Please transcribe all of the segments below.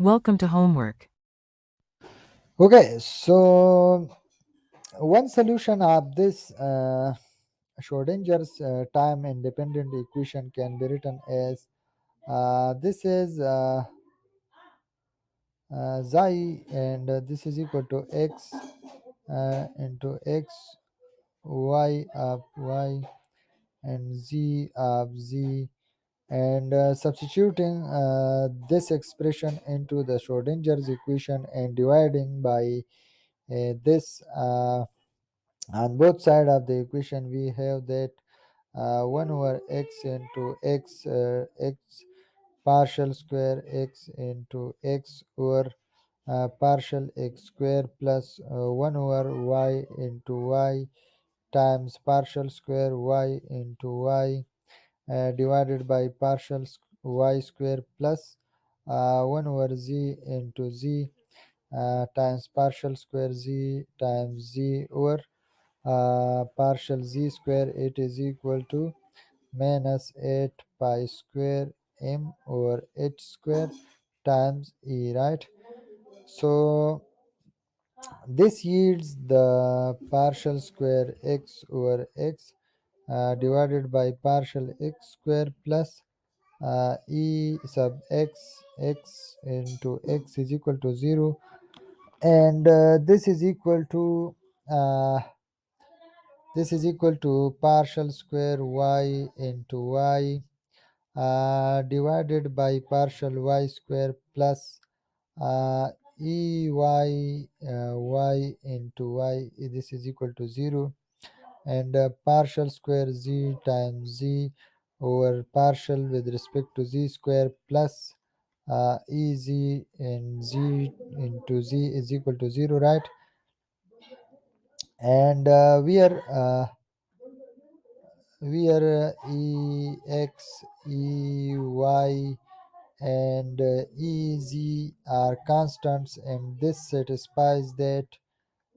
Welcome to homework. Okay, so one solution of this Schrodinger's time independent equation can be written as this is xi, and this is equal to x into x, y of y, and z of z, and substituting this expression into the Schrodinger's equation and dividing by this. On both sides of the equation we have that 1 over x into x partial square x into x over partial x square plus 1 over y into y times partial square y into y divided by partial y square plus 1 over z into z times partial square z times z over partial z square. It is equal to minus 8 pi square m over h square times e, right? So this yields the partial square x over x divided by partial x square plus e sub x into x is equal to 0, and uh, this is equal to partial square y into y divided by partial y square plus uh, y into y. This is equal to 0, and partial square z times z over partial with respect to z square plus ez and z into z is equal to 0, right? And we are ex, ey, and ez are constants, and this satisfies that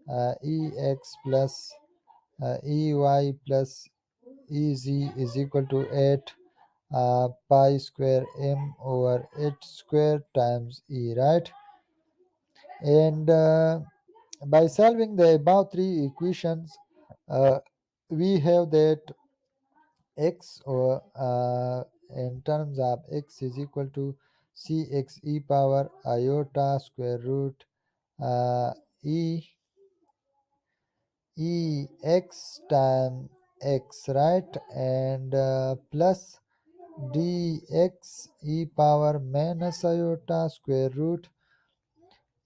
ex plus ey plus ez is equal to 8 pi square m over h square times e, right? And by solving the above three equations, uh, we have that x or in terms of x is equal to cx e power iota square root uh, e x times x, right? And plus dx e power minus iota square root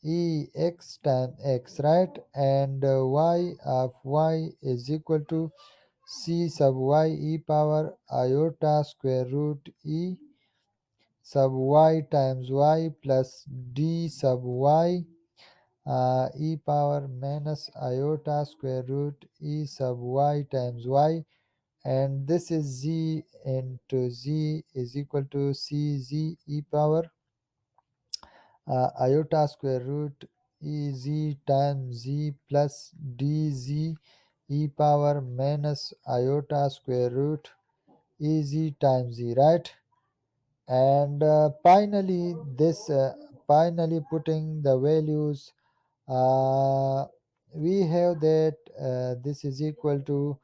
x times x, right? And y of y is equal to c sub y e power iota square root sub y times y plus d sub y e power minus iota square root sub y times y, and this is z into z is equal to cz e power iota square root ez times z plus dz e power minus iota square root ez times z, right? And finally putting the values, uh, we have that this is equal to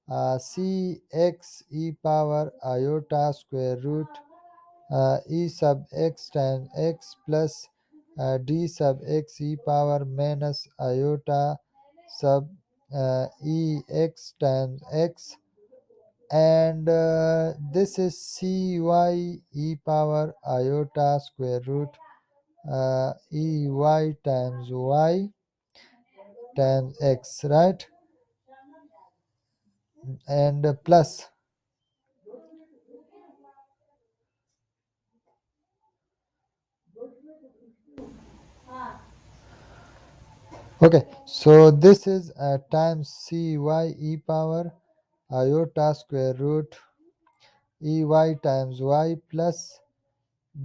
cx e power iota square root e sub x times x plus d sub x e power minus iota sub e x times x, and this is cy e power iota square root ey times y times x, right? And plus. Okay, so this is times cy e power iota square root ey times y plus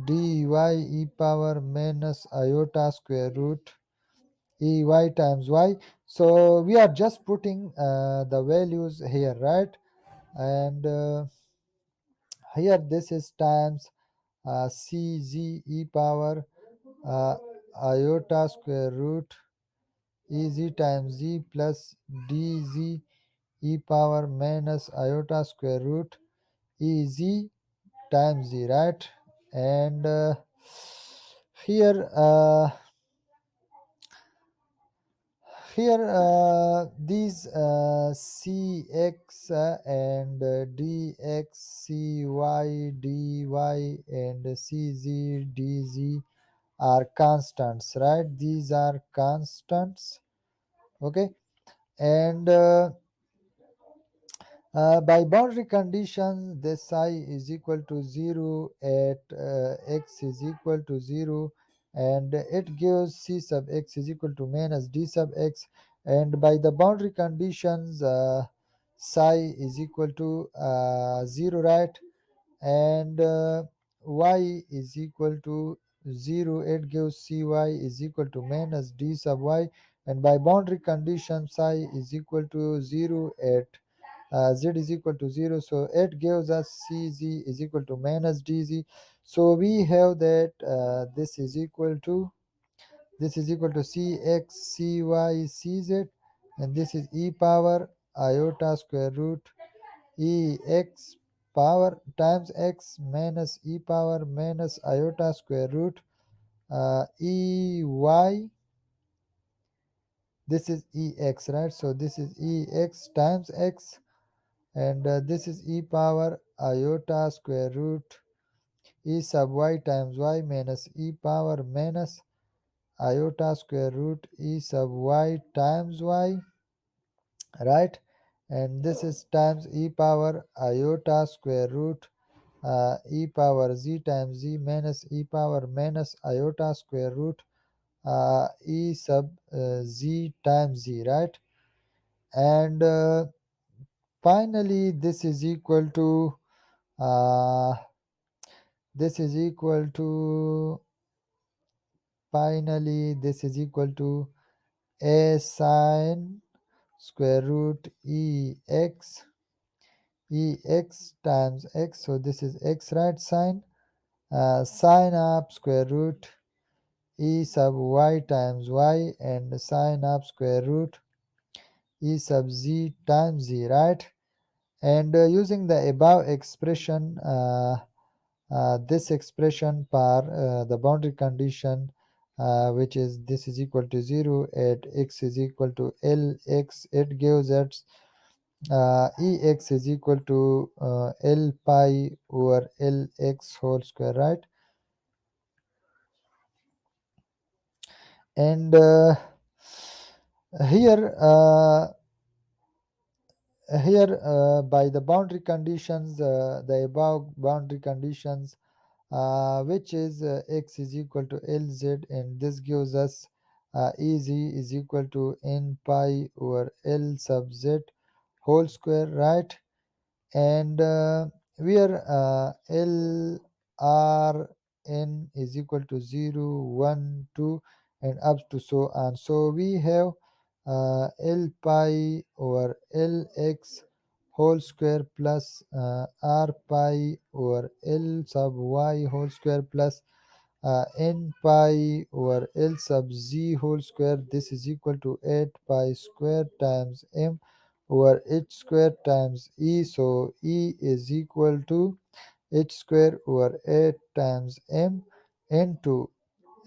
dy e power minus iota square root ey times y. So we are just putting the values here, right? And here this is times cz e power uh, iota square root Ez times z plus dz e power minus iota square root Ez times z, right? And here these cx and dx, cy, dy, and cz, dz are constants, right? These are constants, okay? And by boundary conditions, this psi is equal to 0 at x is equal to 0, and it gives c sub x is equal to minus d sub x. And by the boundary conditions, psi is equal to 0, right? And y is equal to 0, it gives cy is equal to minus d sub y. And by boundary condition, psi is equal to 0 at z is equal to 0, so it gives us cz is equal to minus dz. So we have that this is equal to cx, cy, cz, and this is e power iota square root ex power times x minus e power minus iota square root ey. This is ex, right? So this is ex times x, and this is e power iota square root e sub y times y minus e power minus iota square root e sub y times y, right? And this is times e power iota square root e power z times z minus e power minus iota square root e sub z times z, right? And finally uh, this is equal to this is equal to a sine square root ex times x. So this is x, right? Sine up square root e sub y times y, and sine up square root e sub z times z, right? And using the above expression, this expression for the boundary condition, which is this is equal to 0 at x is equal to lx, it gives us ex is equal to l pi over lx whole square, right? And here by the boundary conditions, the above boundary conditions, which is x is equal to lz, and this gives us ez is equal to n pi over l sub z whole square, right? And where l r n is equal to 0 1 2 and up to so on, so we have l pi over lx whole square plus r pi over l sub y whole square plus n pi over l sub z whole square. This is equal to 8 pi square times m over h square times e. So e is equal to h square over 8 times m into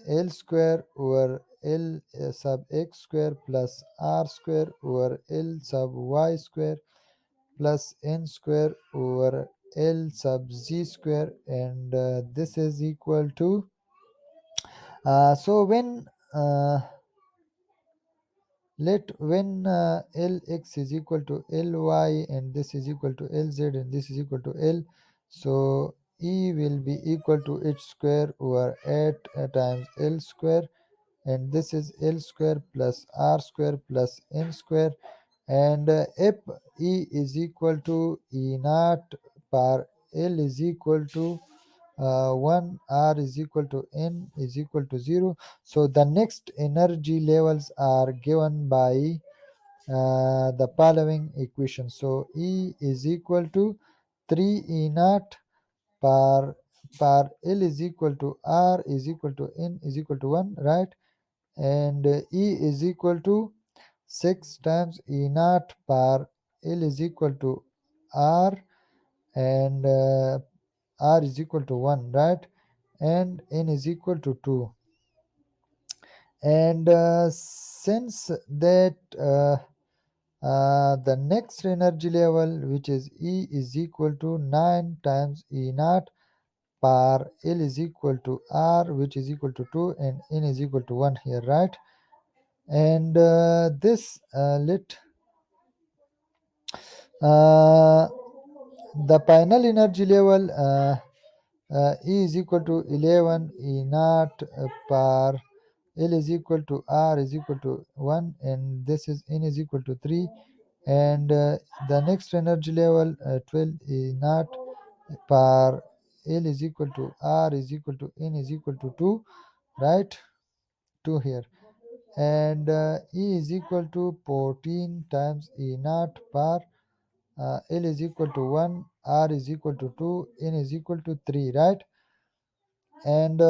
l square over l sub x square plus r square over l sub y square plus n square over l sub z square. And this is equal to so uh, when lx is equal to ly, and this is equal to lz, and this is equal to l, so e will be equal to h square over 8 times l square, and this is l square plus r square plus n square. And if e is equal to e naught par l is equal to 1, r is equal to n is equal to 0. So the next energy levels are given by the following equation. So E is equal to 3 E naught per par L is equal to R is equal to N is equal to 1, right? And E is equal to 6 times E naught par L is equal to R, and R is equal to 1, right? And N is equal to 2. And since that the next energy level, which is E, is equal to 9 times E naught par L is equal to R, which is equal to 2, and N is equal to 1 here, right? And this let uh, the final energy level E is equal to 11 E naught par L is equal to R is equal to 1, and this is N is equal to 3. And the next energy level 12 E naught par L is equal to R is equal to N is equal to 2, right? 2 here. And E is equal to 14 times E naught par L is equal to 1, R is equal to 2, N is equal to 3, right? And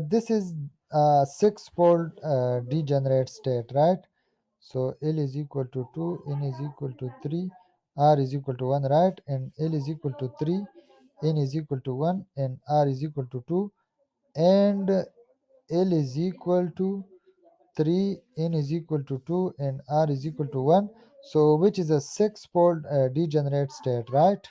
this is a six-fold degenerate state, right? So L is equal to 2, N is equal to 3, R is equal to 1, right? And L is equal to 3, N is equal to 1, and R is equal to 2, and L is equal to 3, N is equal to 2, and R is equal to 1. So which is a six-fold degenerate state, right?